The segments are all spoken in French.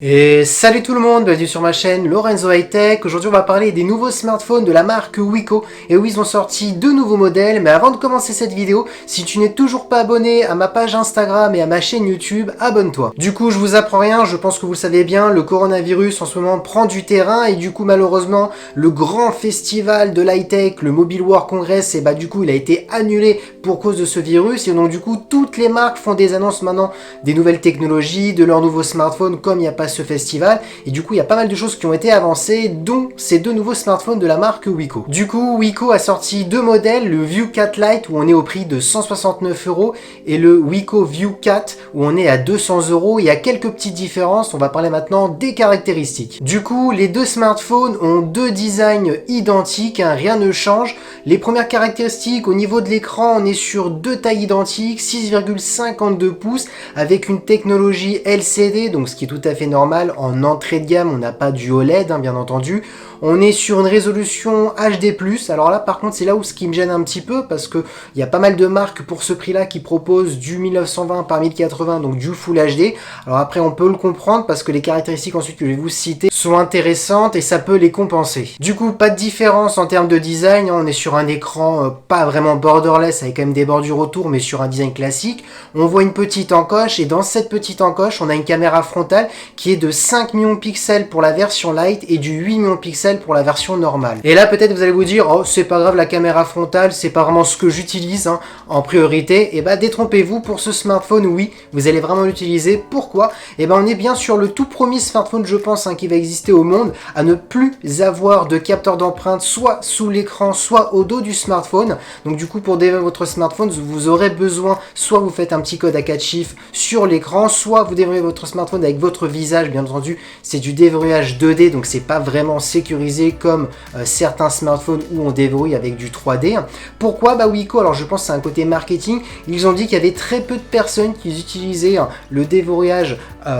Et salut tout le monde, bienvenue sur ma chaîne Lorenzo High Tech. Aujourd'hui on va parler des nouveaux smartphones de la marque Wiko. Et oui, ils ont sorti deux nouveaux modèles, mais avant de commencer cette vidéo, si tu n'es toujours pas abonné à ma page Instagram et à ma chaîne YouTube, abonne-toi. Du coup, je vous apprends rien, je pense que vous le savez bien, le coronavirus en ce moment prend du terrain et du coup malheureusement, le grand festival de l'high tech, le Mobile World Congress, et du coup il a été annulé pour cause de ce virus. Et donc du coup, toutes les marques font des annonces maintenant des nouvelles technologies, de leurs nouveaux smartphones, comme il n'y a pas ce festival, et du coup il y a pas mal de choses qui ont été avancées, dont ces deux nouveaux smartphones de la marque Wiko. Du coup, Wiko a sorti deux modèles, le View 4 Lite où on est au prix de 169 € et le Wiko View 4 où on est à 200 €. Il y a quelques petites différences, on va parler maintenant des caractéristiques. Du coup, les deux smartphones ont deux designs identiques, rien ne change. Les premières caractéristiques, au niveau de l'écran, on est sur deux tailles identiques, 6,52 pouces avec une technologie LCD, donc ce qui est tout à fait normal. En entrée de gamme, on n'a pas du OLED, bien entendu. On est sur une résolution HD+. Alors là, par contre, c'est là où ce qui me gêne un petit peu, parce que il y a pas mal de marques pour ce prix-là qui proposent du 1920 par 1080, donc du Full HD. Alors après, on peut le comprendre, parce que les caractéristiques ensuite que je vais vous citer sont intéressantes et ça peut les compenser. Du coup, pas de différence en termes de design. On est sur un écran pas vraiment borderless, avec quand même des bordures autour, mais sur un design classique. On voit une petite encoche, et dans cette petite encoche, on a une caméra frontale qui est de 5 millions de pixels pour la version Lite et du 8 millions de pixels pour la version normale. Et là, peut-être vous allez vous dire, oh, c'est pas grave, la caméra frontale, c'est pas vraiment ce que j'utilise en priorité. Et détrompez-vous, pour ce smartphone, oui, vous allez vraiment l'utiliser. Pourquoi? On est bien sur le tout premier smartphone, je pense, qui va exister au monde, à ne plus avoir de capteur d'empreinte, soit sous l'écran, soit au dos du smartphone. Donc du coup, pour déverrouiller votre smartphone, vous aurez besoin, soit vous faites un petit code à 4 chiffres sur l'écran, soit vous déverrouillez votre smartphone avec votre visage, bien entendu. C'est du déverrouillage 2D, donc c'est pas vraiment sécurisé comme certains smartphones où on déverrouille avec du 3D. Pourquoi? Wiko, alors je pense que c'est un côté marketing. Ils ont dit qu'il y avait très peu de personnes qui utilisaient le déverrouillage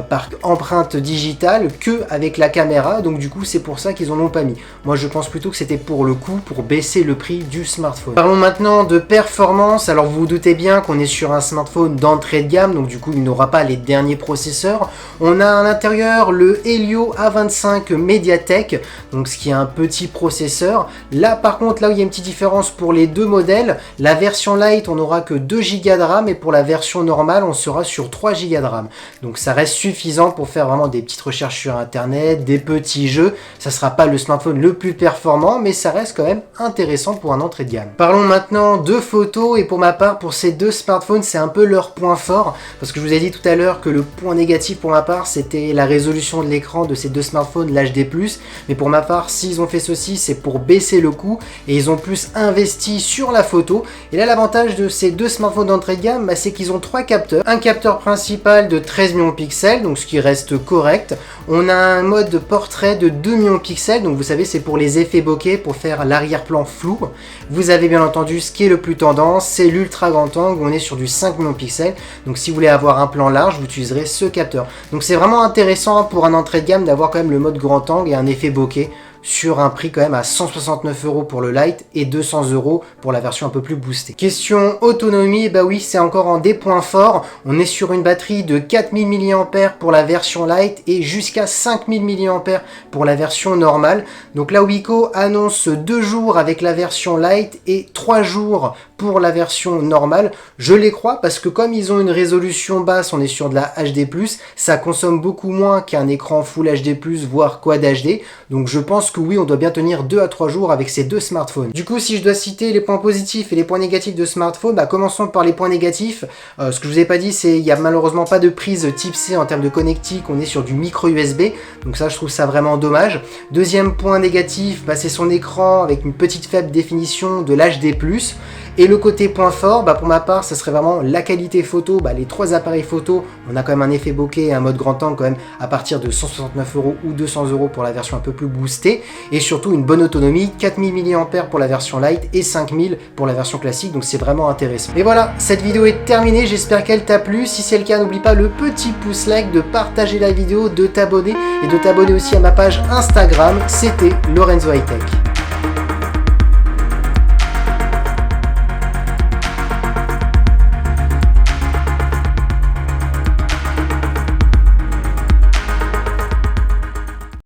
par empreinte digitale que avec la caméra, donc du coup c'est pour ça qu'ils en ont pas mis. Moi je pense plutôt que c'était pour le coup, pour baisser le prix du smartphone. Parlons maintenant de performance. Alors vous vous doutez bien qu'on est sur un smartphone d'entrée de gamme, donc du coup il n'aura pas les derniers processeurs. On a à l'intérieur le Helio A25 Mediatek, donc ce qui est un petit processeur. Là par contre, là où il y a une petite différence pour les deux modèles, la version Lite on n'aura que 2 Go de RAM, et pour la version normale on sera sur 3 Go de RAM. Donc ça reste suffisant pour faire vraiment des petites recherches sur internet, des petits jeux. Ça sera pas le smartphone le plus performant, mais ça reste quand même intéressant pour un entrée de gamme. Parlons maintenant de photos, et pour ma part, pour ces deux smartphones, c'est un peu leur point fort, parce que je vous ai dit tout à l'heure que le point négatif pour ma part c'était la résolution de l'écran de ces deux smartphones, l'HD+, mais pour ma part, s'ils ont fait ceci, c'est pour baisser le coût, et ils ont plus investi sur la photo. Et là, l'avantage de ces deux smartphones d'entrée de gamme, c'est qu'ils ont trois capteurs. Un capteur principal de 13 millions de pixels, donc ce qui reste correct. On a un mode de portrait de 2 millions de pixels, donc vous savez, c'est pour les effets bokeh, pour faire l'arrière-plan flou. Vous avez bien entendu ce qui est le plus tendance, c'est l'ultra grand angle, on est sur du 5 millions de pixels. Donc si vous voulez avoir un plan large, vous utiliserez ce capteur. Donc c'est vraiment intéressant pour un entrée de gamme d'avoir quand même le mode grand angle et un effet bokeh, sur un prix quand même à 169 € pour le Lite et 200 € pour la version un peu plus boostée. Question autonomie, oui, c'est encore un des points forts. On est sur une batterie de 4000 mAh pour la version Lite et jusqu'à 5000 mAh pour la version normale. Donc là, Wiko annonce 2 jours avec la version Lite et 3 jours pour la version normale. Je les crois, parce que comme ils ont une résolution basse, on est sur de la HD+, ça consomme beaucoup moins qu'un écran Full HD+, voire Quad HD. Donc je pense que oui, on doit bien tenir 2 à 3 jours avec ces deux smartphones. Du coup, si je dois citer les points positifs et les points négatifs de smartphone, commençons par les points négatifs. Ce que je vous ai pas dit, c'est qu'il n'y a malheureusement pas de prise type C en termes de connectique, on est sur du micro USB, donc ça je trouve ça vraiment dommage. Deuxième point négatif, c'est son écran avec une petite faible définition de l'HD+. Et le côté point fort, pour ma part, ça serait vraiment la qualité photo. Les trois appareils photo, on a quand même un effet bokeh et un mode grand angle quand même à partir de 169 € ou 200 € pour la version un peu plus boostée. Et surtout une bonne autonomie, 4000 mAh pour la version Lite et 5000 pour la version classique. Donc c'est vraiment intéressant. Et voilà, cette vidéo est terminée. J'espère qu'elle t'a plu. Si c'est le cas, n'oublie pas le petit pouce like, de partager la vidéo, de t'abonner et de t'abonner aussi à ma page Instagram. C'était Lorenzo High Tech.